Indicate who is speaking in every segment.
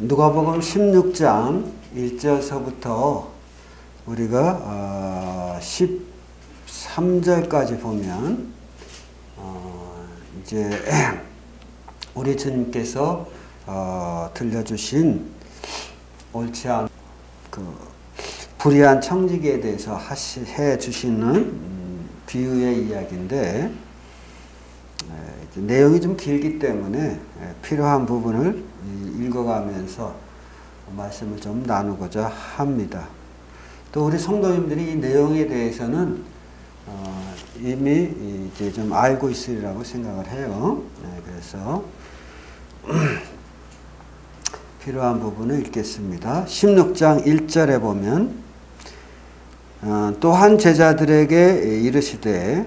Speaker 1: 누가복음 16장 1절서부터 우리가 13절까지 보면 이제 우리 주님께서 들려주신 옳지 않은 그 불의한 청지기에 대해서 해 주시는 비유의 이야기인데, 내용이 좀 길기 때문에 필요한 부분을 읽어가면서 말씀을 좀 나누고자 합니다. 또 우리 성도님들이 이 내용에 대해서는 이미 이제 좀 알고 있으리라고 생각을 해요. 그래서 필요한 부분을 읽겠습니다. 16장 1절에 보면 또한 제자들에게 이르시되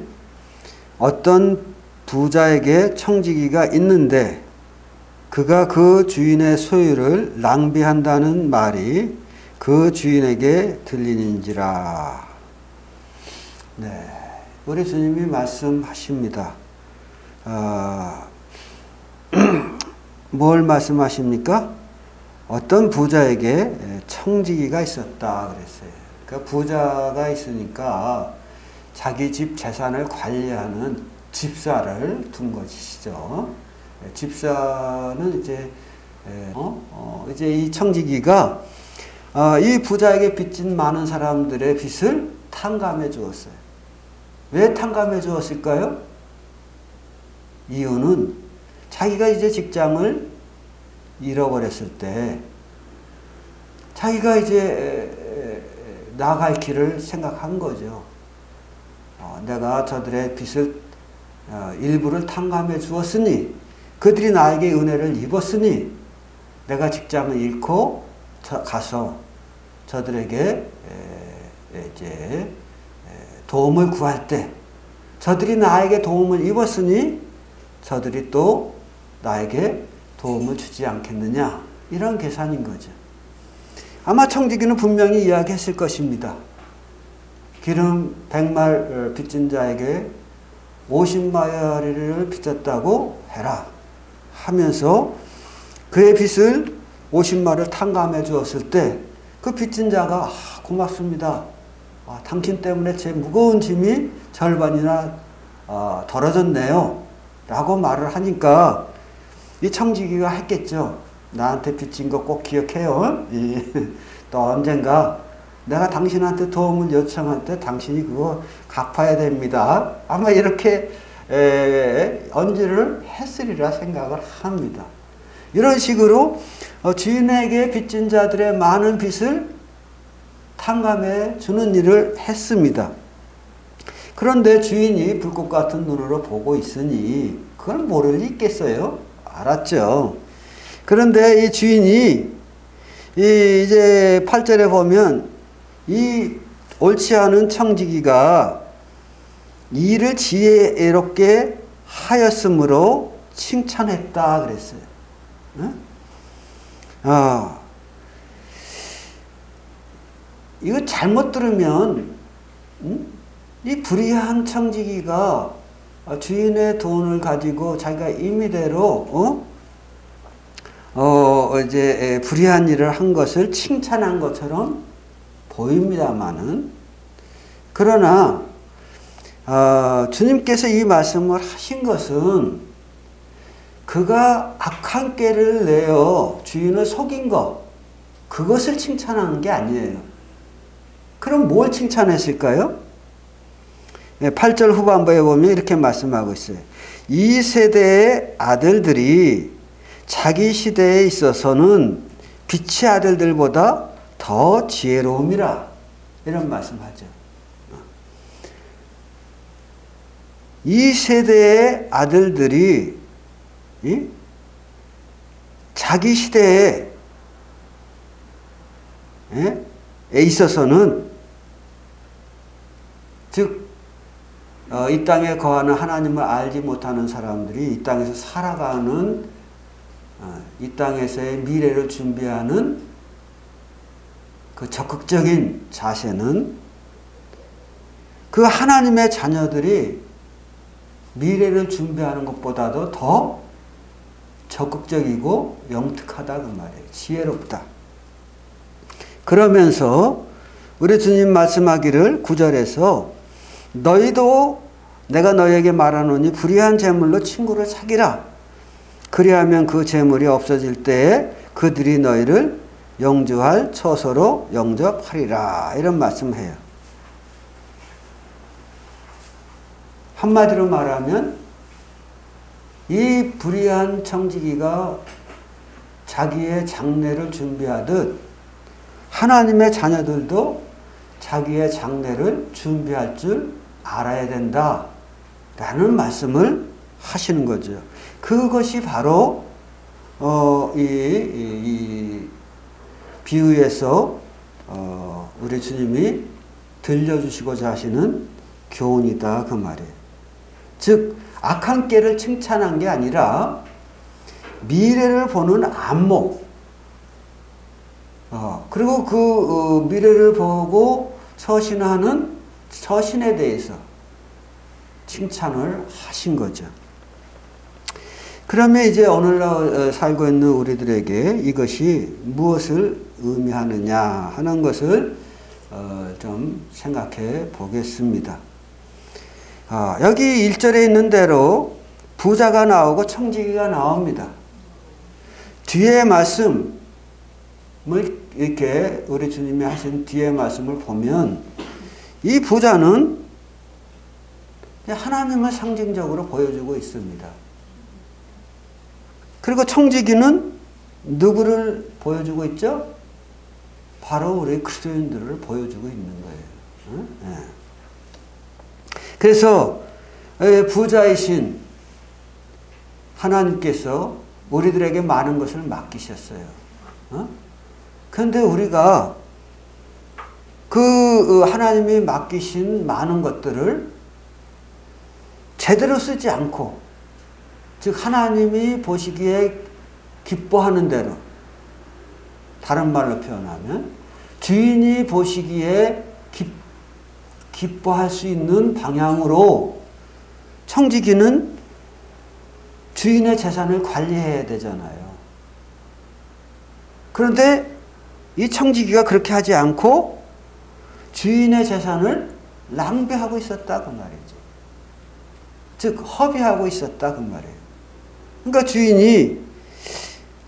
Speaker 1: 어떤 부자에게 청지기가 있는데 그가 그 주인의 소유를 낭비한다는 말이 그 주인에게 들리는지라. 네, 우리 주님이 말씀하십니다. 뭘 말씀하십니까? 어떤 부자에게 청지기가 있었다 그랬어요. 그러니까 부자가 있으니까 자기 집 재산을 관리하는 집사를 둔 것이죠. 집사는 이제 이 청지기가 이 부자에게 빚진 많은 사람들의 빚을 탕감해 주었어요. 왜 탕감해 주었을까요? 이유는 자기가 이제 직장을 잃어버렸을 때 자기가 이제 나갈 길을 생각한 거죠. 내가 저들의 빚을 일부를 탕감해 주었으니, 그들이 나에게 은혜를 입었으니 내가 직장을 잃고 가서 저들에게 이제 도움을 구할 때 저들이 나에게 도움을 입었으니 저들이 또 나에게 도움을 주지 않겠느냐, 이런 계산인 거죠. 아마 청지기는 분명히 이야기했을 것입니다. 기름 100말 빚진 자에게 50마리를 빚졌다고 해라 하면서 그의 빚을 50마리를 탕감해 주었을 때 그 빚진 자가 고맙습니다. 당신 때문에 제 무거운 짐이 절반이나 덜어졌네요 라고 말을 하니까 이 청지기가 했겠죠. 나한테 빚진 거 꼭 기억해요. 또 언젠가 내가 당신한테 도움을 요청할 때 당신이 그거 갚아야 됩니다. 아마 이렇게 언지를 했으리라 생각을 합니다. 이런 식으로 주인에게 빚진 자들의 많은 빚을 탕감해 주는 일을 했습니다. 그런데 주인이 불꽃 같은 눈으로 보고 있으니 그걸 모를 리 있겠어요? 알았죠. 그런데 이 주인이 이제 8절에 보면 이 옳지 않은 청지기가 일을 지혜롭게 하였으므로 칭찬했다 그랬어요. 이거 잘못 들으면 이 불의한 청지기가 주인의 돈을 가지고 자기가 임의대로 이제 불의한 일을 한 것을 칭찬한 것처럼 보입니다마는, 그러나 주님께서 이 말씀을 하신 것은 그가 악한 꾀를 내어 주인을 속인 것, 그것을 칭찬하는 게 아니에요. 그럼 뭘 칭찬했을까요? 8절 후반부에 보면 이렇게 말씀하고 있어요. 이 세대의 아들들이 자기 시대에 있어서는 빛의 아들들보다 더 지혜로움이라, 이런 말씀하죠. 이 세대의 아들들이 자기 시대에 있어서는, 즉 이 땅에 거하는 하나님을 알지 못하는 사람들이 이 땅에서 살아가는, 이 땅에서의 미래를 준비하는 그 적극적인 자세는 그 하나님의 자녀들이 미래를 준비하는 것보다도 더 적극적이고 영특하다 그 말이에요. 지혜롭다. 그러면서 우리 주님 말씀하기를 9절에서 너희도 내가 너희에게 말하노니 불의한 재물로 친구를 사귀라. 그리하면 그 재물이 없어질 때에 그들이 너희를 영주할 처소로 영접하리라. 이런 말씀을 해요. 한마디로 말하면 이 불의한 청지기가 자기의 장례를 준비하듯 하나님의 자녀들도 자기의 장례를 준비할 줄 알아야 된다 라는 말씀을 하시는 거죠. 그것이 바로 이 비유에서 우리 주님이 들려주시고자 하시는 교훈이다 그 말이에요. 즉 악한 깨를 칭찬한 게 아니라 미래를 보는 안목, 그리고 그 미래를 보고 서신하는 서신에 대해서 칭찬을 하신 거죠. 그러면 이제 오늘날 살고 있는 우리들에게 이것이 무엇을 의미하느냐 하는 것을 좀 생각해 보겠습니다. 여기 1절에 있는 대로 부자가 나오고 청지기가 나옵니다. 뒤에 말씀을 이렇게 우리 주님이 하신 뒤에 말씀을 보면 이 부자는 하나님을 상징적으로 보여주고 있습니다. 그리고 청지기는 누구를 보여주고 있죠? 바로 우리 그리스도인들을 보여주고 있는 거예요. 네. 그래서 부자이신 하나님께서 우리들에게 많은 것을 맡기셨어요. 그런데 우리가 그 하나님이 맡기신 많은 것들을 제대로 쓰지 않고, 즉 하나님이 보시기에 기뻐하는 대로, 다른 말로 표현하면 주인이 보시기에 기뻐할 수 있는 방향으로 청지기는 주인의 재산을 관리해야 되잖아요. 그런데 이 청지기가 그렇게 하지 않고 주인의 재산을 낭비하고 있었다 그 말이죠. 즉 허비하고 있었다 그 말이에요. 그러니까 주인이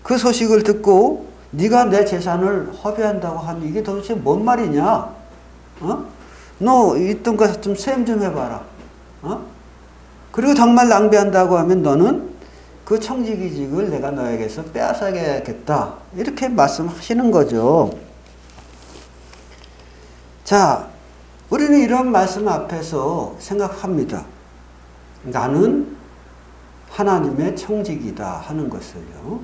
Speaker 1: 그 소식을 듣고 네가 내 재산을 허비한다고 하니 이게 도대체 뭔 말이냐? 너 있던 거 좀 셈 좀 해봐라. 그리고 정말 낭비한다고 하면 너는 그 청지기직을 내가 너에게서 빼앗아야겠다. 이렇게 말씀하시는 거죠. 자, 우리는 이런 말씀 앞에서 생각합니다. 나는 하나님의 청지기다 하는 것을요.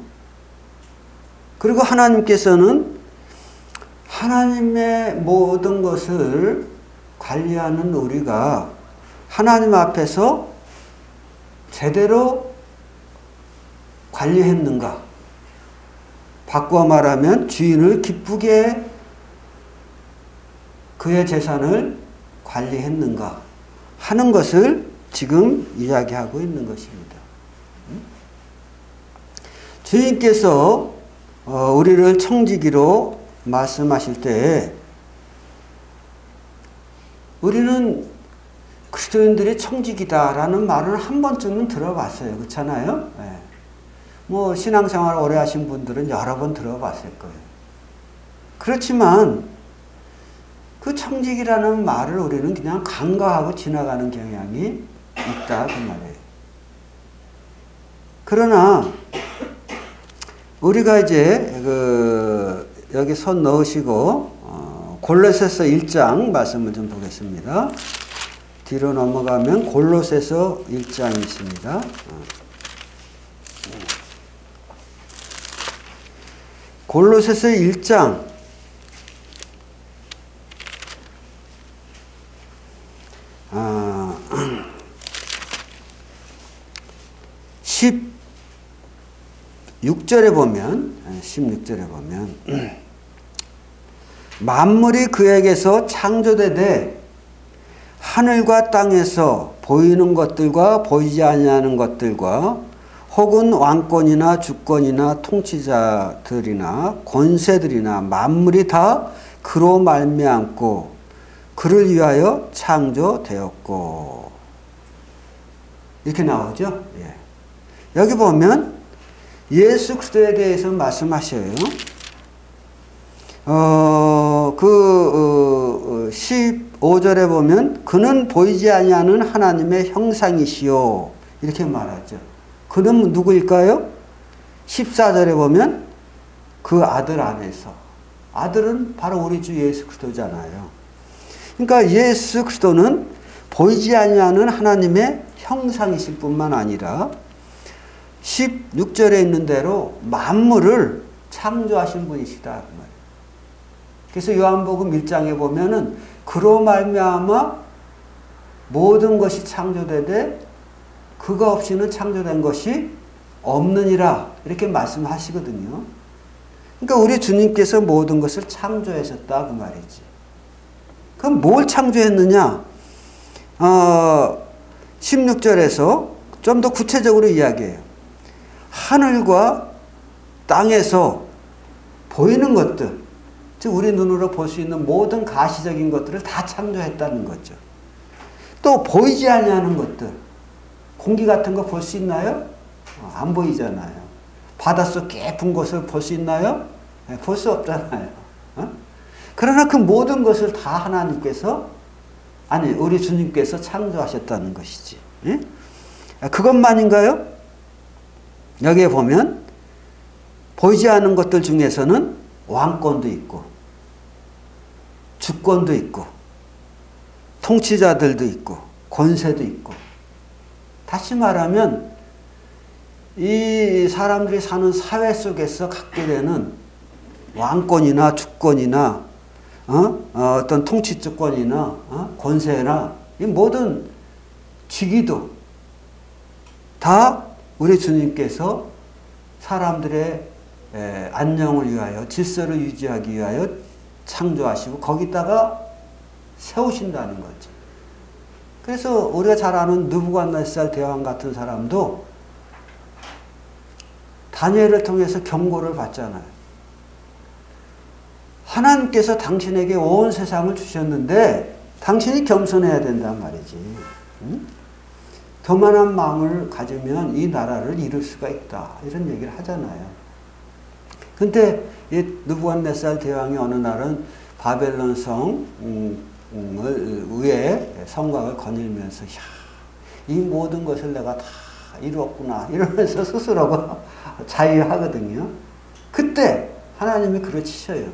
Speaker 1: 그리고 하나님께서는 하나님의 모든 것을 관리하는 우리가 하나님 앞에서 제대로 관리했는가? 바꾸어 말하면 주인을 기쁘게 그의 재산을 관리했는가 하는 것을 지금 이야기하고 있는 것입니다. 주인께서 우리를 청지기로 말씀하실 때 우리는 그리스도인들이 청지기다라는 말을 한 번쯤은 들어봤어요. 그렇잖아요? 네. 뭐 신앙생활 오래 하신 분들은 여러 번 들어봤을 거예요. 그렇지만 그 청지기라는 말을 우리는 그냥 간과하고 지나가는 경향이 있다 그 말이에요. 그러나 우리가 이제 여기 손 넣으시고 골로새서 1장 말씀을 좀 보겠습니다. 뒤로 넘어가면 골로새서 1장이 있습니다. 골로새서 1장 16절에 보면 만물이 그에게서 창조되되 하늘과 땅에서 보이는 것들과 보이지 아니하는 것들과 혹은 왕권이나 주권이나 통치자들이나 권세들이나 만물이 다 그로 말미암고 그를 위하여 창조되었고 이렇게 나오죠. 예. 여기 보면 예수 그리스도에 대해서 말씀하셔요. 15절에 보면 그는 보이지 아니하는 하나님의 형상이시요 이렇게 말하죠. 그는 누구일까요? 14절에 보면 그 아들 안에서 아들은 바로 우리 주 예수 그리스도잖아요. 그러니까 예수 그리스도는 보이지 아니하는 하나님의 형상이실 뿐만 아니라 16절에 있는 대로 만물을 창조하신 분이시다 그 말이에요. 그래서 요한복음 1장에 보면은 그로 말미암아 모든 것이 창조되되 그가 없이는 창조된 것이 없느니라 이렇게 말씀하시거든요. 그러니까 우리 주님께서 모든 것을 창조하셨다 그 말이지. 그럼 뭘 창조했느냐? 16절에서 좀 더 구체적으로 이야기해요. 하늘과 땅에서 보이는 것들, 즉 우리 눈으로 볼 수 있는 모든 가시적인 것들을 다 창조했다는 거죠. 또 보이지 아니하는 것들, 공기 같은 거 볼 수 있나요? 안 보이잖아요. 바닷속 깊은 곳을 볼 수 있나요? 볼 수 없잖아요. 그러나 그 모든 것을 다 하나님께서 아니 우리 주님께서 창조하셨다는 것이지. 그것만인가요? 여기에 보면 보이지 않는 것들 중에서는 왕권도 있고 주권도 있고 통치자들도 있고 권세도 있고 다시 말하면 이 사람들이 사는 사회 속에서 갖게 되는 왕권이나 주권이나 어떤 통치주권이나 권세나 이 모든 직위도 다 우리 주님께서 사람들의 안녕을 위하여 질서를 유지하기 위하여 창조하시고 거기다가 세우신다는 거죠. 그래서 우리가 잘 아는 느부갓네살 대왕 같은 사람도 다니엘을 통해서 경고를 받잖아요. 하나님께서 당신에게 온 세상을 주셨는데 당신이 겸손해야 된단 말이지. 교만한 마음을 가지면 이 나라를 이룰 수가 있다. 이런 얘기를 하잖아요. 근데 이 느부갓네살 대왕이 어느 날은 바벨론 성을 위에 성곽을 거닐면서 야, 이 모든 것을 내가 다 이루었구나 이러면서 스스로가 자유하거든요. 그때 하나님이 그르치셔요.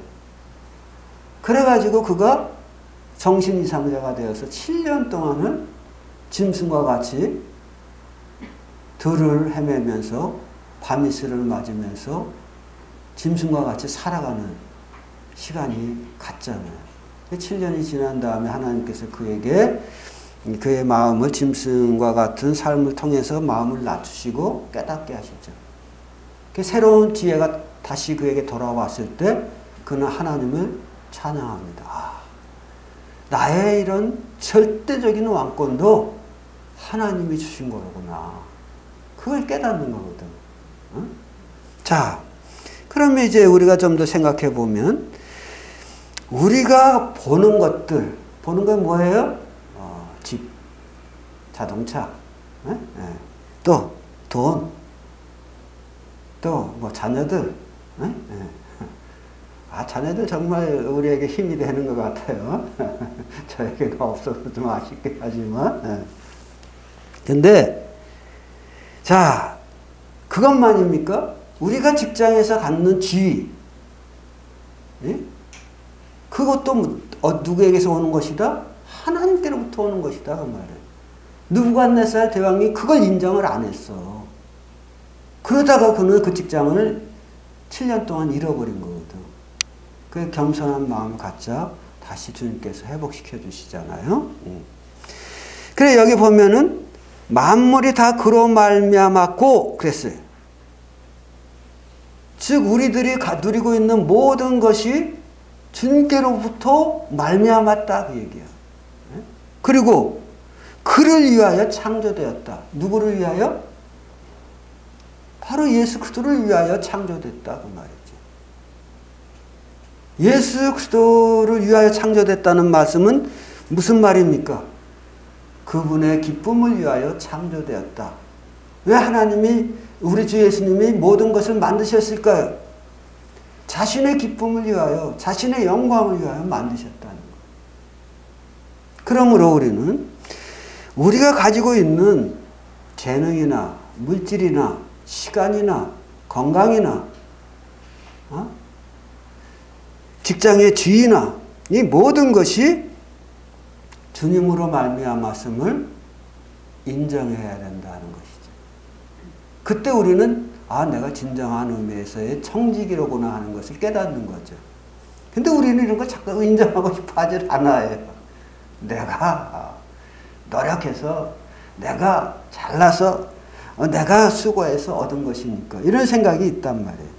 Speaker 1: 그래가지고 그가 정신 이상자가 되어서 7년 동안을 짐승과 같이 들을 헤매면서 밤이슬을 맞으면서 짐승과 같이 살아가는 시간이 갔잖아요. 7년이 지난 다음에 하나님께서 그에게 그의 마음을 짐승과 같은 삶을 통해서 마음을 낮추시고 깨닫게 하시죠. 새로운 지혜가 다시 그에게 돌아왔을 때 그는 하나님을 찬양합니다. 나의 이런 절대적인 왕권도 하나님이 주신 거로구나. 그걸 깨닫는 거거든. 자, 그러면 이제 우리가 좀 더 생각해 보면 우리가 보는 것들, 보는 건 뭐예요? 집, 자동차, 또 돈, 또 뭐 자녀들, 자녀들 정말 우리에게 힘이 되는 것 같아요. 저에게는 없어서 좀 아쉽긴 하지만. 근데, 자, 그것만입니까? 우리가 직장에서 갖는 지위, 그것도 누구에게서 오는 것이다? 하나님께로부터 오는 것이다. 그 말이에요. 느부갓네살 대왕이 그걸 인정을 안 했어. 그러다가 그는 그 직장을 7년 동안 잃어버린 거거든. 그 겸손한 마음 갖자 다시 주님께서 회복시켜 주시잖아요. 그래 여기 보면은 만물이 다 그로 말미암았고 그랬어요. 즉 우리들이 누리고 있는 모든 것이 주님께로부터 말미암았다 그 얘기야. 그리고 그를 위하여 창조되었다. 누구를 위하여? 바로 예수 그리스도를 위하여 창조됐다 그 말이죠. 예수 그리스도를 위하여 창조됐다는 말씀은 무슨 말입니까? 그분의 기쁨을 위하여 창조되었다. 왜 하나님이 우리 주 예수님이 모든 것을 만드셨을까요? 자신의 기쁨을 위하여 자신의 영광을 위하여 만드셨다는 것. 그러므로 우리는 우리가 가지고 있는 재능이나 물질이나 시간이나 건강이나 직장의 지위나 이 모든 것이 주님으로 말미암았음을 인정해야 된다는 것이죠. 그때 우리는 내가 진정한 의미에서의 청지기로구나 하는 것을 깨닫는 거죠. 근데 우리는 이런 거 자꾸 인정하고 싶어 하질 않아요. 내가 노력해서 내가 잘나서 내가 수고해서 얻은 것이니까 이런 생각이 있단 말이에요.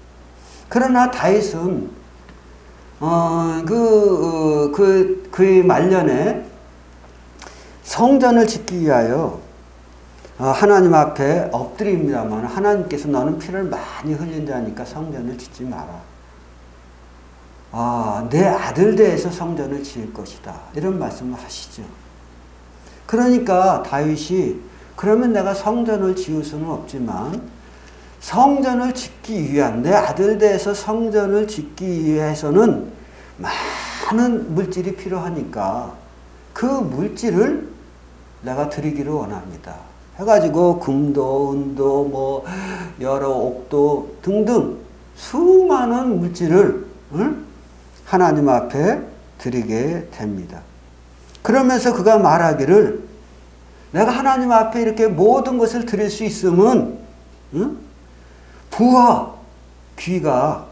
Speaker 1: 그러나 다윗은 그의 말년에 성전을 짓기 위하여 하나님 앞에 엎드립니다만 하나님께서 너는 피를 많이 흘린 자니까 성전을 짓지 마라. 내 아들 대에서 성전을 지을 것이다. 이런 말씀을 하시죠. 그러니까 다윗이 그러면 내가 성전을 지을 수는 없지만 성전을 짓기 위한 내 아들 대에서 성전을 짓기 위해서는 많은 물질이 필요하니까 그 물질을 내가 드리기를 원합니다. 해가지고 금도 은도 뭐 여러 옥도 등등 수많은 물질을 하나님 앞에 드리게 됩니다. 그러면서 그가 말하기를 내가 하나님 앞에 이렇게 모든 것을 드릴 수 있으면 부와 귀가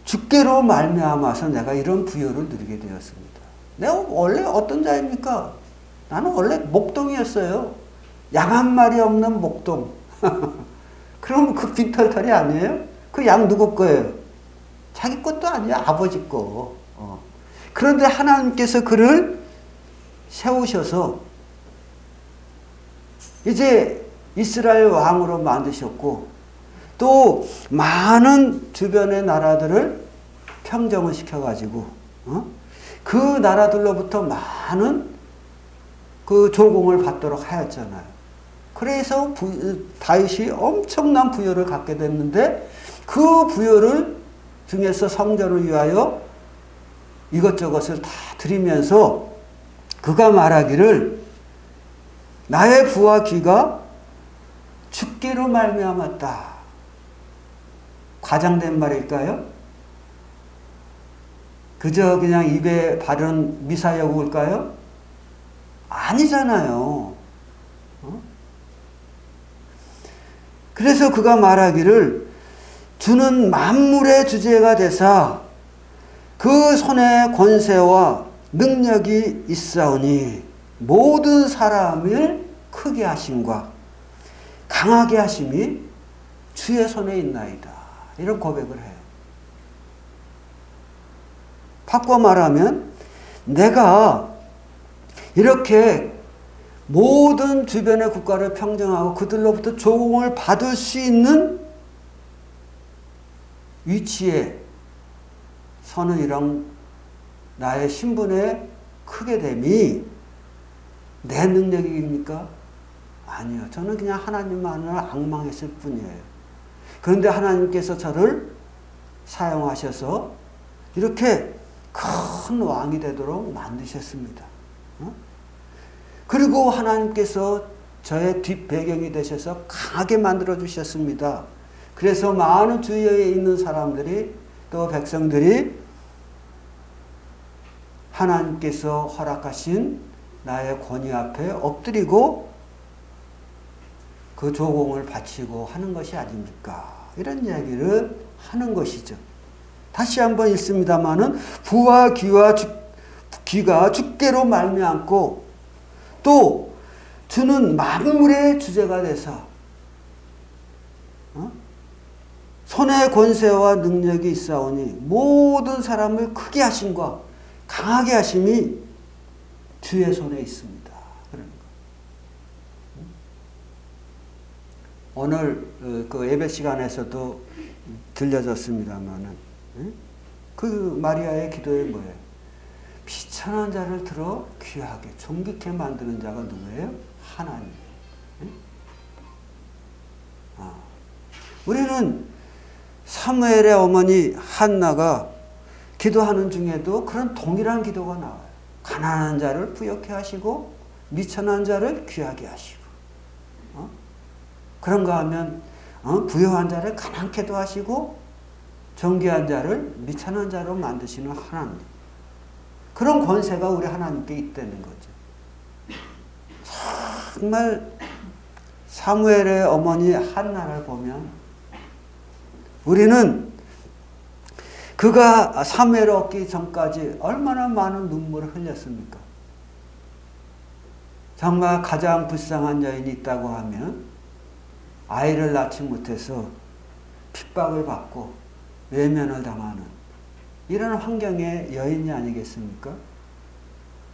Speaker 1: 주께로 말미암아서 내가 이런 부여를 누리게 되었습니다. 내가 원래 어떤 자입니까? 나는 원래 목동이었어요. 양 한 마리 없는 목동. 그럼 그 빈털털이 아니에요? 그 양 누구 거예요? 자기 것도 아니야. 아버지 거. 그런데 하나님께서 그를 세우셔서 이제 이스라엘 왕으로 만드셨고 또 많은 주변의 나라들을 평정을 시켜가지고 그 나라들로부터 많은 그 조공을 받도록 하였잖아요. 그래서 다윗이 엄청난 부여를 갖게 됐는데 그 부여를 중에서 성전을 위하여 이것저것을 다 드리면서 그가 말하기를 나의 부와 귀가 주께로 말미암았다. 과장된 말일까요? 그저 그냥 입에 바른 미사여구일까요? 아니잖아요. 그래서 그가 말하기를 주는 만물의 주제가 되사 그 손에 권세와 능력이 있사오니 모든 사람을 크게 하심과 강하게 하심이 주의 손에 있나이다. 이런 고백을 해요. 바꿔 말하면 내가 이렇게 모든 주변의 국가를 평정하고 그들로부터 조공을 받을 수 있는 위치에 서는 이런 나의 신분에 크게 됨이 내 능력입니까? 아니요. 저는 그냥 하나님만을 앙망했을 뿐이에요. 그런데 하나님께서 저를 사용하셔서 이렇게 큰 왕이 되도록 만드셨습니다. 그리고 하나님께서 저의 뒷배경이 되셔서 강하게 만들어 주셨습니다. 그래서 많은 주위에 있는 사람들이 또 백성들이 하나님께서 허락하신 나의 권위 앞에 엎드리고 그 조공을 바치고 하는 것이 아닙니까? 이런 이야기를 하는 것이죠. 다시 한번 읽습니다마는 부와 귀가 주께로 말미암고 또 주는 만물의 주제가 되사 손에 권세와 능력이 있사오니 모든 사람을 크게 하심과 강하게 하심이 주의 손에 있습니다. 그러니까. 오늘 그 예배 시간에서도 들려졌습니다만은 그 마리아의 기도에 뭐예요? 비천한 자를 들어 귀하게 존귀케 만드는 자가 누구예요? 하나님. 우리는 사무엘의 어머니 한나가 기도하는 중에도 그런 동일한 기도가 나와요. 가난한 자를 부욕해 하시고 미천한 자를 귀하게 하시고 그런가 하면 부유한 자를 가난케도 하시고 존귀한 자를 미천한 자로 만드시는 하나님. 그런 권세가 우리 하나님께 있다는 거죠. 정말 사무엘의 어머니 한나를 보면 우리는 그가 사무엘을 얻기 전까지 얼마나 많은 눈물을 흘렸습니까? 정말 가장 불쌍한 여인이 있다고 하면 아이를 낳지 못해서 핍박을 받고 외면을 당하는 이런 환경의 여인이 아니겠습니까?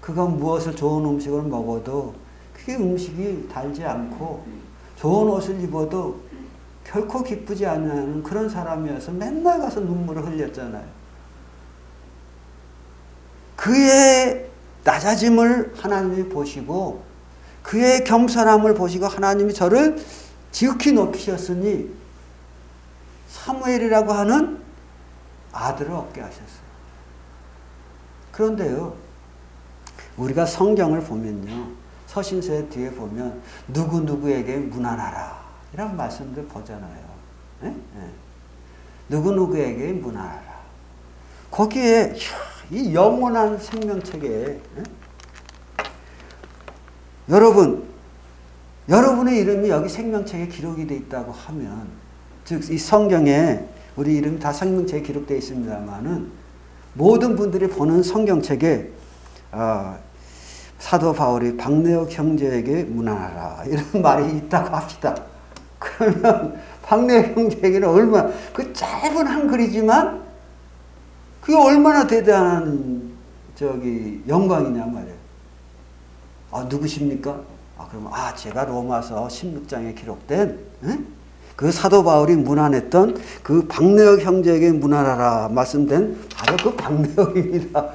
Speaker 1: 그가 무엇을 좋은 음식을 먹어도 그게 음식이 달지 않고 좋은 옷을 입어도 결코 기쁘지 않는 그런 사람이어서 맨날 가서 눈물을 흘렸잖아요. 그의 낮아짐을 하나님이 보시고 그의 겸손함을 보시고 하나님이 저를 지극히 높이셨으니 사무엘이라고 하는 아들을 얻게 하셨어요. 그런데요, 우리가 성경을 보면요, 서신서의 뒤에 보면 누구누구에게 문안하라 이런 말씀들 보잖아요. 네? 네. 누구누구에게 문안하라. 거기에 이 영원한 생명책에 여러분의 이름이 여기 생명책에 기록이 되어 있다고 하면, 즉 이 성경에 우리 이름이 다 생명책에 기록되어 있습니다만은 모든 분들이 보는 성경책에 사도 바울이 박내옥 형제에게 문안하라 이런 말이 있다고 합시다. 그러면 박내옥 형제에게는 얼마나 그 짧은 한글이지만 그게 얼마나 대단한 영광이냐 말이에요. 누구십니까? 그러면 제가 로마서 16장에 기록된 그 사도 바울이 문안했던 그 박내옥 형제에게 문안하라 말씀된 바로 그 박내옥입니다.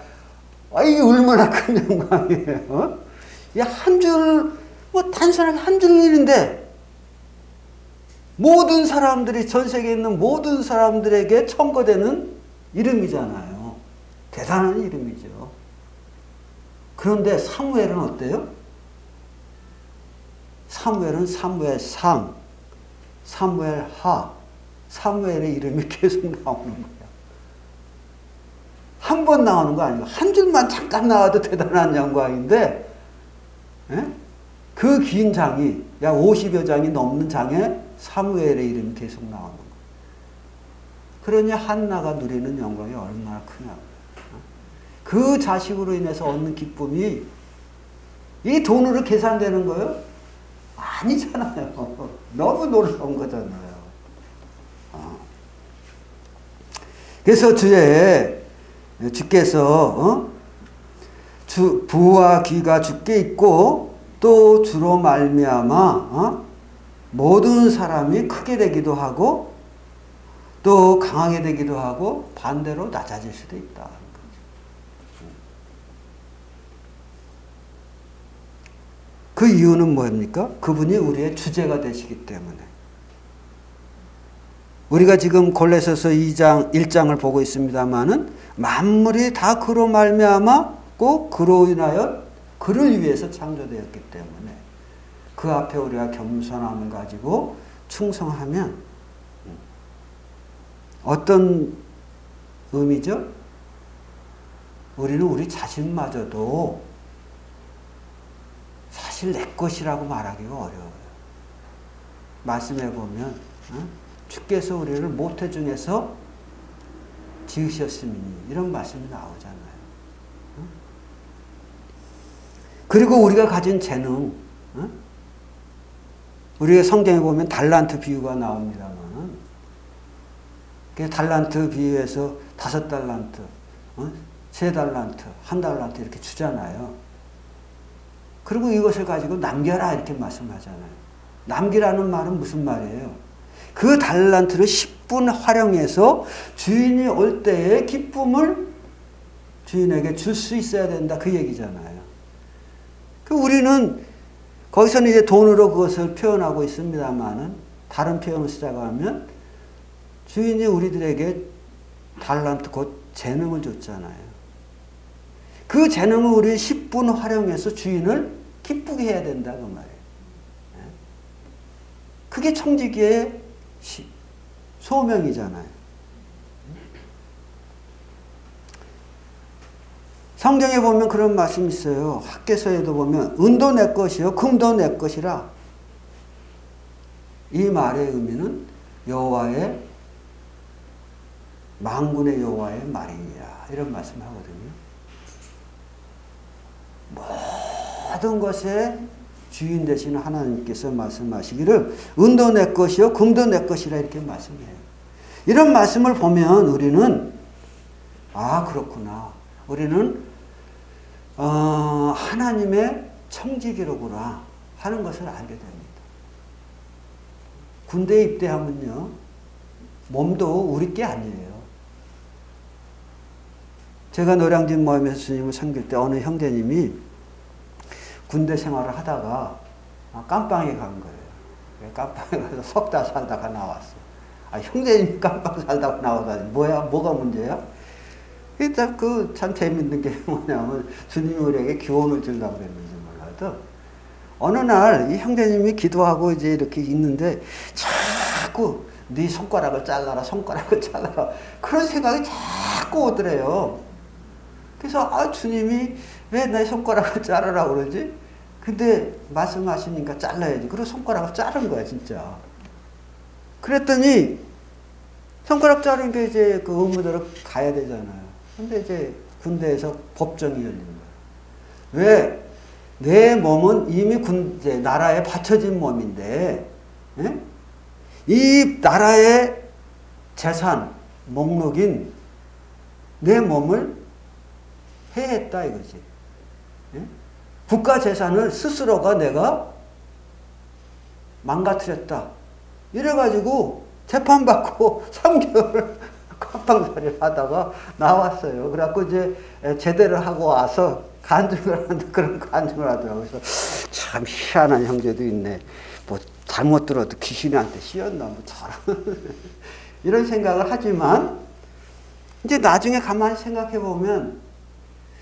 Speaker 1: 이게 얼마나 큰 영광이에요. 한 줄, 단순하게 한 줄 일인데 모든 사람들이, 전 세계에 있는 모든 사람들에게 청거되는 이름이잖아요. 대단한 이름이죠. 그런데 사무엘은 어때요? 사무엘은 사무엘상, 사무엘하, 사무엘의 이름이 계속 나오는 거예요. 한 번 나오는 거 아니고 한 줄만 잠깐 나와도 대단한 영광인데 그 긴 장이 약 50여 장이 넘는 장에 사무엘의 이름이 계속 나오는 거예요. 그러니 한나가 누리는 영광이 얼마나 크냐고요. 그 자식으로 인해서 얻는 기쁨이 이 돈으로 계산되는 거예요? 아니잖아요. 너무 놀라운 거잖아요. 그래서 주께서 부와 귀가 주께 있고 또 주로 말미암아 모든 사람이 크게 되기도 하고 또 강하게 되기도 하고 반대로 낮아질 수도 있다. 그 이유는 뭡니까? 그분이 우리의 주제가 되시기 때문에. 우리가 지금 골로새서 1장을 보고 있습니다마는 만물이 다 그로 말미암았고 그로 인하여 그를 위해서 창조되었기 때문에 그 앞에 우리가 겸손함을 가지고 충성하면 어떤 의미죠? 우리는 우리 자신마저도 사실 내 것이라고 말하기가 어려워요. 말씀해 보면 주께서 우리를 모태 중에서 지으셨음이니 이런 말씀이 나오잖아요. 그리고 우리가 가진 재능, 우리가 성경에 보면 달란트 비유가 나옵니다만 달란트 비유에서 5달란트, 3달란트, 1달란트 이렇게 주잖아요. 그리고 이것을 가지고 남겨라 이렇게 말씀하잖아요. 남기라는 말은 무슨 말이에요? 그 달란트를 10분 활용해서 주인이 올 때의 기쁨을 주인에게 줄 수 있어야 된다. 그 얘기잖아요. 우리는 거기서는 이제 돈으로 그것을 표현하고 있습니다만은 다른 표현을 시작하면 주인이 우리들에게 달란트 곧 재능을 줬잖아요. 그 재능을 우리 10분 활용해서 주인을 기쁘게 해야 된다. 그 말이에요. 그게 청지기의 소명이잖아요. 성경에 보면 그런 말씀이 있어요. 학개서에도 보면 은도 내 것이요 금도 내 것이라. 이 말의 의미는 여호와의 만군의 여호와의 말이야. 이런 말씀을 하거든요. 모든 것의 주인 되시는 하나님께서 말씀하시기를 은도 내 것이요 금도 내 것이라 이렇게 말씀해요. 이런 말씀을 보면 우리는 아 그렇구나. 우리는 하나님의 청지기로구나 하는 것을 알게 됩니다. 군대에 입대하면요 몸도 우리 게 아니에요. 제가 노량진 모임에서 주님을 섬길 때 어느 형제님이 군대 생활을 하다가 깜빵에 간 거예요. 깜빵에 가서 석 달 살다가 나왔어. 형제님이 깜빵 살다가 나오다니 뭐가 문제야? 일단 참 재밌는 게 뭐냐면 주님이 우리에게 교훈을 주려고 그랬는지 몰라도 어느 날 이 형제님이 기도하고 이제 이렇게 있는데 자꾸 네 손가락을 잘라라 손가락을 잘라라 그런 생각이 자꾸 오더래요. 그래서 주님이 왜 내 손가락을 자르라고 그러지? 근데 말씀하시니까 잘라야지. 그리고 손가락을 자른 거야 진짜. 그랬더니 손가락 자른 게 이제 그 의무대로 가야 되잖아요. 근데 이제 군대에서 법정이 열린 거예요. 왜? 내 몸은 이미 이제 나라에 바쳐진 몸인데, 에? 이 나라의 재산, 목록인 내 몸을 해했다 이거지. 에? 국가 재산을 스스로가 내가 망가뜨렸다. 이래가지고 재판받고 3개월 깜빵살이를 하다가 나왔어요. 그래갖고 이제 제대를 하고 와서 간증을 하는데 그런 간증을 하더라고요. 그래서 참 희한한 형제도 있네. 뭐 잘못 들어도 귀신한테 씌었나 뭐 저런 이런 생각을 하지만 이제 나중에 가만히 생각해 보면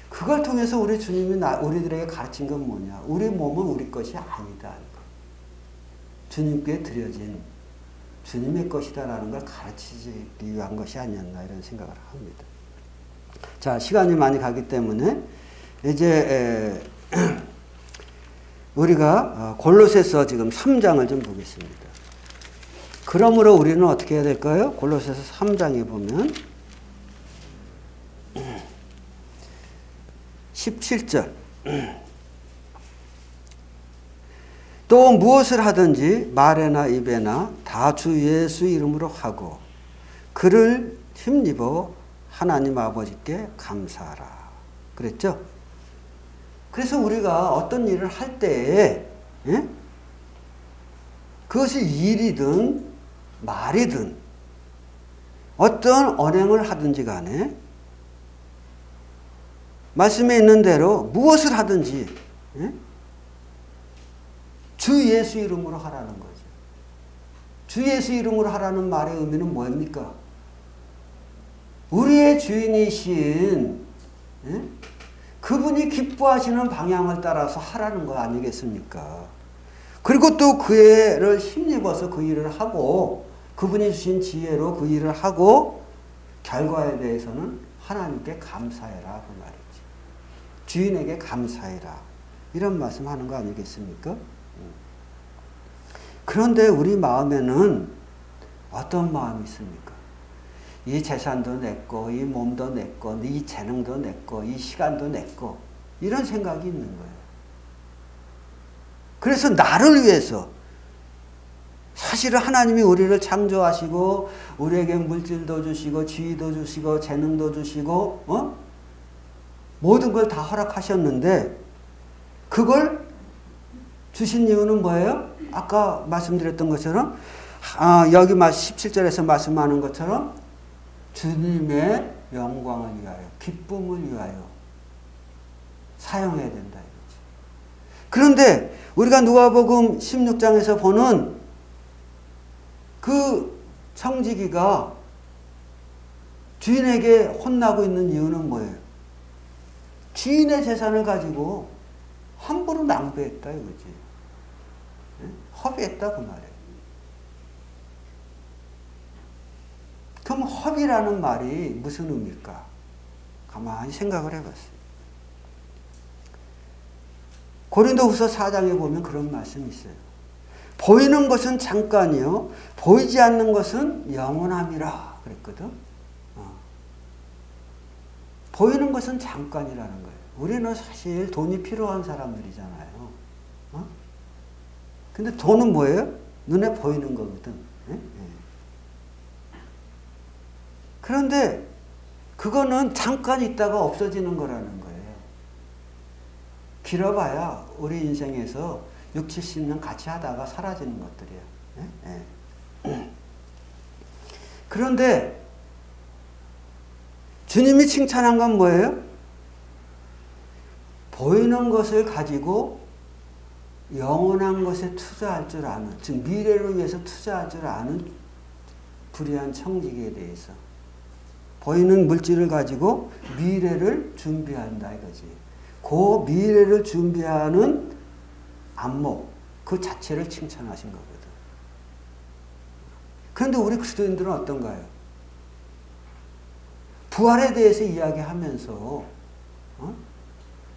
Speaker 1: 그걸 통해서 우리 주님이 우리들에게 가르친 건 뭐냐? 우리 몸은 우리 것이 아니다. 주님께 드려진 주님의 것이다라는 걸 가르치기 위한 것이 아니었나 이런 생각을 합니다. 자, 시간이 많이 가기 때문에 이제 우리가 골로새서 지금 3장을 좀 보겠습니다. 그러므로 우리는 어떻게 해야 될까요? 골로새서 3장에 보면 17절 또 무엇을 하든지 말에나 입에나 다 주 예수 이름으로 하고 그를 힘입어 하나님 아버지께 감사하라. 그랬죠? 그래서 우리가 어떤 일을 할 때에 그것이 일이든 말이든 어떤 언행을 하든지 간에 말씀에 있는 대로 무엇을 하든지 주 예수 이름으로 하라는 거죠. 주 예수 이름으로 하라는 말의 의미는 뭐입니까? 우리의 주인이신 그분이 기뻐하시는 방향을 따라서 하라는 거 아니겠습니까? 그리고 또 그를 힘입어서 그 일을 하고 그분이 주신 지혜로 그 일을 하고 결과에 대해서는 하나님께 감사해라 그 말이지. 주인에게 감사해라 이런 말씀하는 거 아니겠습니까? 그런데 우리 마음에는 어떤 마음이 있습니까? 이 재산도 내 거, 이 몸도 내 거, 이 재능도 내 거, 이 시간도 내 거 이런 생각이 있는 거예요. 그래서 나를 위해서 사실은 하나님이 우리를 창조하시고 우리에게 물질도 주시고 지위도 주시고 재능도 주시고 모든 걸 다 허락하셨는데 그걸 주신 이유는 뭐예요? 아까 말씀드렸던 것처럼 여기 17절에서 말씀하는 것처럼 주님의 영광을 위하여 기쁨을 위하여 사용해야 된다 이거지. 그런데 우리가 누가복음 16장에서 보는 그 청지기가 주인에게 혼나고 있는 이유는 뭐예요? 주인의 재산을 가지고 함부로 낭비했다 이거지. 허비했다 그 말이에요. 그럼 허비라는 말이 무슨 의미일까? 가만히 생각을 해봤어요. 고린도후서 4장에 보면 그런 말씀이 있어요. 보이는 것은 잠깐이요 보이지 않는 것은 영원함이라 그랬거든. 보이는 것은 잠깐이라는 거예요. 우리는 사실 돈이 필요한 사람들이잖아요. 근데 돈은 뭐예요? 눈에 보이는 거거든. 그런데 그거는 잠깐 있다가 없어지는 거라는 거예요. 길어봐야 우리 인생에서 6, 70년 같이 하다가 사라지는 것들이에요. 그런데 주님이 칭찬한 건 뭐예요? 보이는 것을 가지고 영원한 것에 투자할 줄 아는, 즉 미래를 위해서 투자할 줄 아는 불의한 청지기에 대해서 보이는 물질을 가지고 미래를 준비한다 이거지. 그 미래를 준비하는 안목 그 자체를 칭찬하신 거거든. 그런데 우리 그리스도인들은 어떤가요? 부활에 대해서 이야기하면서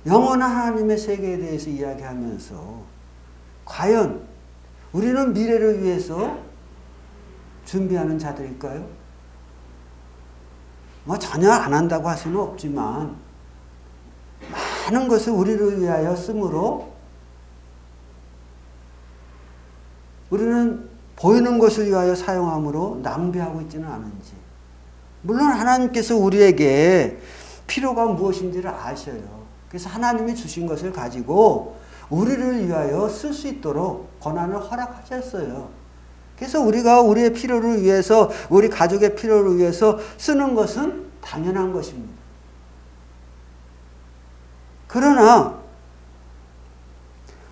Speaker 1: 영원한 하나님의 세계에 대해서 이야기하면서 과연 우리는 미래를 위해서 준비하는 자들일까요? 전혀 안 한다고 할 수는 없지만 많은 것을 우리를 위하여 쓰므로 우리는 보이는 것을 위하여 사용함으로 낭비하고 있지는 않은지. 물론 하나님께서 우리에게 필요가 무엇인지를 아셔요. 그래서 하나님이 주신 것을 가지고 우리를 위하여 쓸 수 있도록 권한을 허락하셨어요. 그래서 우리가 우리의 필요를 위해서 우리 가족의 필요를 위해서 쓰는 것은 당연한 것입니다. 그러나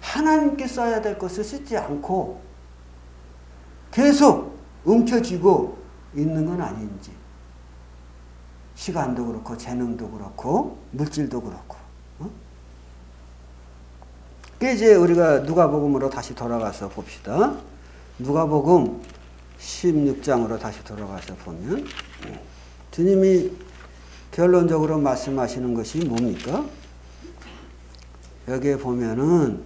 Speaker 1: 하나님께 써야 될 것을 쓰지 않고 계속 움켜쥐고 있는 건 아닌지. 시간도 그렇고 재능도 그렇고 물질도 그렇고. 이제 우리가 누가복음으로 다시 돌아가서 봅시다. 누가복음 16장으로 다시 돌아가서 보면 주님이 결론적으로 말씀하시는 것이 뭡니까? 여기에 보면은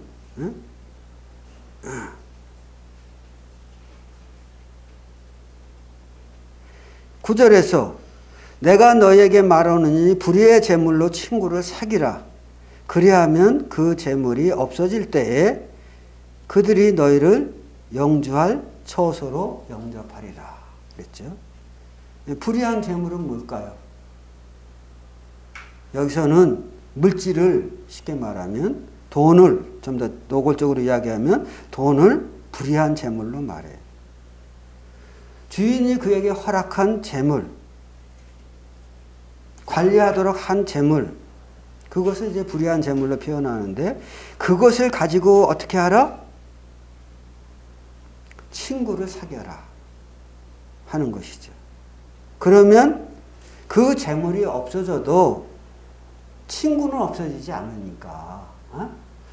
Speaker 1: 9절에서 내가 너에게 말하느니 불의의 재물로 친구를 사귀라. 그리하면 그 재물이 없어질 때에 그들이 너희를 영주할 처소로 영접하리라. 그랬죠. 불의한 재물은 뭘까요? 여기서는 물질을 쉽게 말하면 돈을 좀 더 노골적으로 이야기하면 돈을 불의한 재물로 말해요. 주인이 그에게 허락한 재물, 관리하도록 한 재물, 그것을 이제 불의한 재물로 표현하는데 그것을 가지고 어떻게 하라? 친구를 사귀어라 하는 것이죠. 그러면 그 재물이 없어져도 친구는 없어지지 않으니까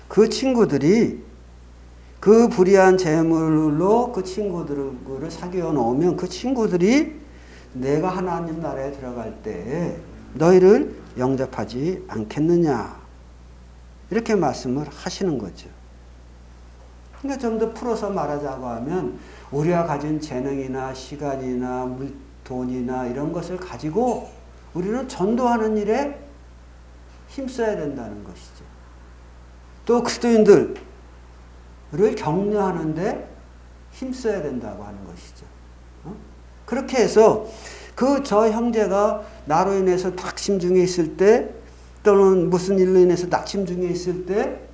Speaker 1: 그 친구들이 그 불의한 재물로 그 친구들을 사귀어 놓으면 그 친구들이 내가 하나님 나라에 들어갈 때 너희를 영접하지 않겠느냐 이렇게 말씀을 하시는 거죠. 그러니까 좀 더 풀어서 말하자고 하면 우리가 가진 재능이나 시간이나 돈이나 이런 것을 가지고 우리는 전도하는 일에 힘써야 된다는 것이죠. 또 그리스도인들을 격려하는데 힘써야 된다고 하는 것이죠. 그렇게 해서 저 형제가 나로 인해서 낙심 중에 있을 때 또는 무슨 일로 인해서 낙심 중에 있을 때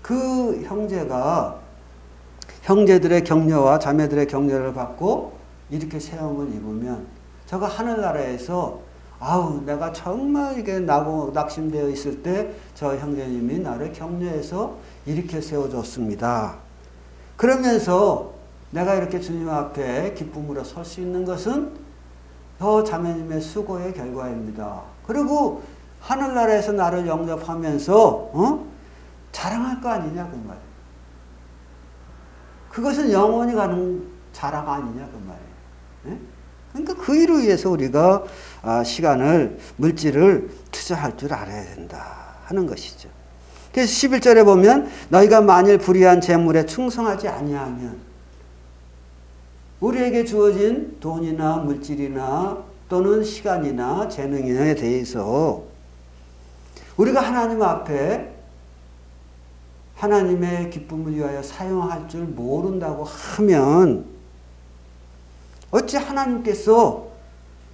Speaker 1: 그 형제가 형제들의 격려와 자매들의 격려를 받고 이렇게 세움을 입으면 저거 하늘나라에서 아우 내가 정말 이게 낙심되어 있을 때 저 형제님이 나를 격려해서 이렇게 세워줬습니다. 그러면서 내가 이렇게 주님 앞에 기쁨으로 설 수 있는 것은 저 자매님의 수고의 결과입니다. 그리고 하늘나라에서 나를 영접하면서 자랑할 거 아니냐 그 말이에요. 그것은 영원히 가는 자랑 아니냐 그 말이에요. 예? 그러니까 그 일을 위해서 우리가 시간을 물질을 투자할 줄 알아야 된다 하는 것이죠. 그래서 11절에 보면 너희가 만일 불의한 재물에 충성하지 아니하면 우리에게 주어진 돈이나 물질이나 또는 시간이나 재능에 대해서 우리가 하나님 앞에 하나님의 기쁨을 위하여 사용할 줄 모른다고 하면 어찌 하나님께서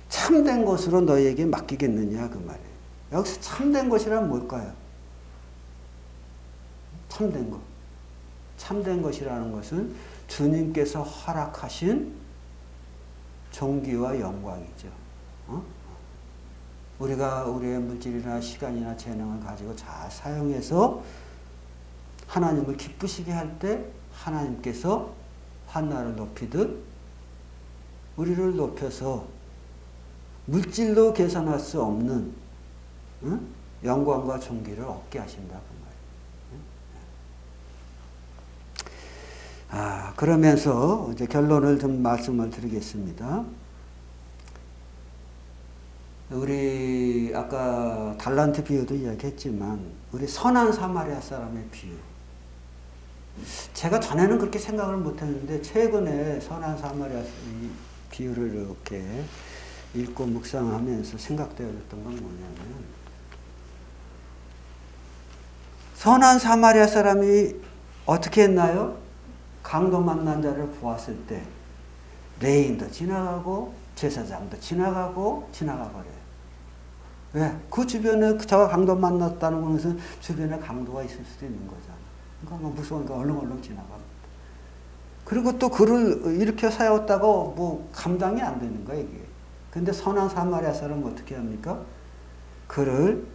Speaker 1: 참된 것으로 너희에게 맡기겠느냐 그 말이에요. 여기서 참된 것이란 뭘까요? 참된 것. 참된 것이라는 것은 주님께서 허락하신 존귀와 영광이죠. 우리가 우리의 물질이나 시간이나 재능을 가지고 잘 사용해서 하나님을 기쁘시게 할 때 하나님께서 하나를 높이듯 우리를 높여서 물질로 계산할 수 없는 영광과 존귀를 얻게 하신다 그 말이에요. 그러면서 이제 결론을 좀 말씀을 드리겠습니다. 우리 아까 달란트 비유도 이야기했지만 우리 선한 사마리아 사람의 비유. 제가 전에는 그렇게 생각을 못했는데 최근에 선한 사마리아 비유를 이렇게 읽고 묵상하면서 생각되었던 건 뭐냐면 선한 사마리아 사람이 어떻게 했나요? 강도 만난 자를 보았을 때 레인도 지나가고 제사장도 지나가고 지나가 버려요. 왜? 그 주변에 저가 강도 만났다는 것은 주변에 강도가 있을 수도 있는 거잖아. 그러니까 무서우니까 얼렁얼렁 지나갑니다. 그리고 또 그를 이렇게 세웠다고 뭐 감당이 안 되는 거야 이게. 근데 선한 사마리아 사람은 어떻게 합니까? 그를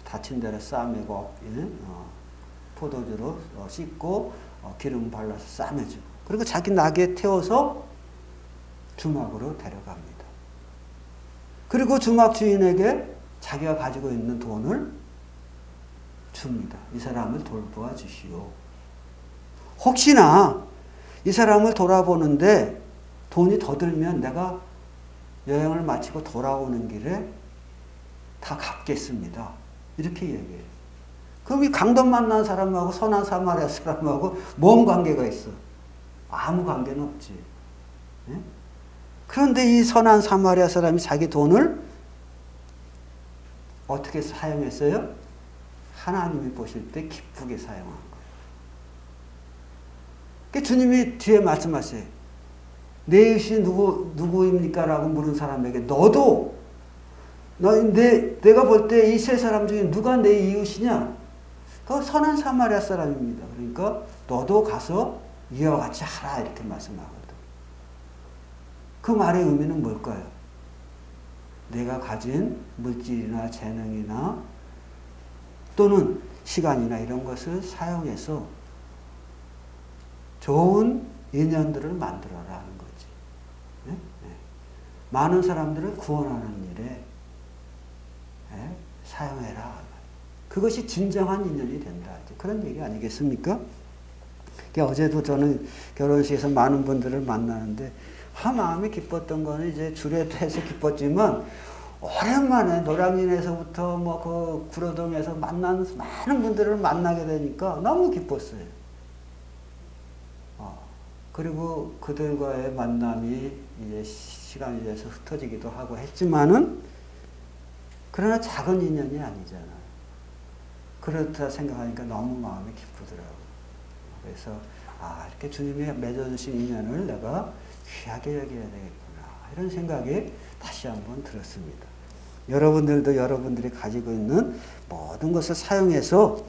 Speaker 1: 다친 데를 싸매고 포도주로 씻고 기름 발라서 싸매주고 그리고 자기 나귀에 태워서 주막으로 데려갑니다. 그리고 주막 주인에게 자기가 가지고 있는 돈을 줍니다. 이 사람을 돌보아 주시오. 혹시나 이 사람을 돌아보는데 돈이 더 들면 내가 여행을 마치고 돌아오는 길에 다 갚겠습니다. 이렇게 얘기해요. 그럼 이 강도 만난 사람하고 선한 사마리아 사람하고 뭔 관계가 있어? 아무 관계는 없지. 네? 그런데 이 선한 사마리아 사람이 자기 돈을 어떻게 사용했어요? 하나님이 보실 때 기쁘게 사용한 거예요. 그러니까 주님이 뒤에 말씀하세요. 내 이웃이 누구입니까? 라고 물은 사람에게 너도 내가 볼 때 이 세 사람 중에 누가 내 이웃이냐? 그 선한 사마리아 사람입니다. 그러니까 너도 가서 이와 같이 하라 이렇게 말씀하거든. 그 말의 의미는 뭘까요? 내가 가진 물질이나 재능이나 또는 시간이나 이런 것을 사용해서 좋은 인연들을 만들어라는 거지. 네? 네. 많은 사람들을 구원하는 일에 사용해라. 그것이 진정한 인연이 된다. 그런 얘기 아니겠습니까? 어제도 저는 결혼식에서 많은 분들을 만나는데 마음이 기뻤던 거는 이제 주례해서 기뻤지만 오랜만에 노량진에서부터 뭐 그 구로동에서 만난 많은 분들을 만나게 되니까 너무 기뻤어요. 그리고 그들과의 만남이 이제 시간이 돼서 흩어지기도 하고 했지만은 그러나 작은 인연이 아니잖아요. 그렇다 생각하니까 너무 마음이 기쁘더라고요. 그래서 이렇게 주님이 맺어주신 인연을 내가 귀하게 여겨야 되겠구나 이런 생각이 다시 한번 들었습니다. 여러분들도 여러분들이 가지고 있는 모든 것을 사용해서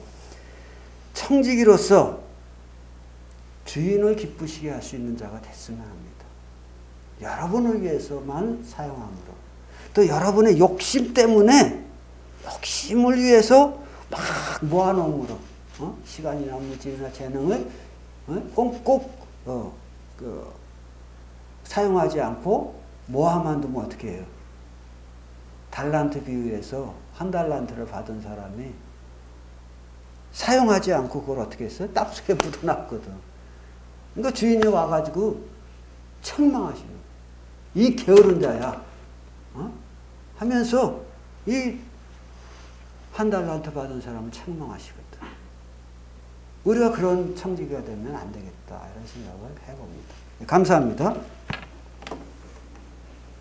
Speaker 1: 청지기로서 주인을 기쁘시게 할 수 있는 자가 됐으면 합니다. 여러분을 위해서만 사용함으로, 또 여러분의 욕심 때문에, 욕심을 위해서 막 모아놓음으로, 시간이나 물질이나 재능을 꼭 사용하지 않고 모아만 두면 어떻게 해요? 달란트 비유에서 1달란트를 받은 사람이 사용하지 않고 그걸 어떻게 했어요? 땅속에 묻어놨거든. 그러니까 주인이 와가지고 책망하시는, 이 게으른 자야, 하면서 이 1달란트 받은 사람을 책망하시거든. 우리가 그런 청지기가 되면 안 되겠다, 이런 생각을 해봅니다. 감사합니다.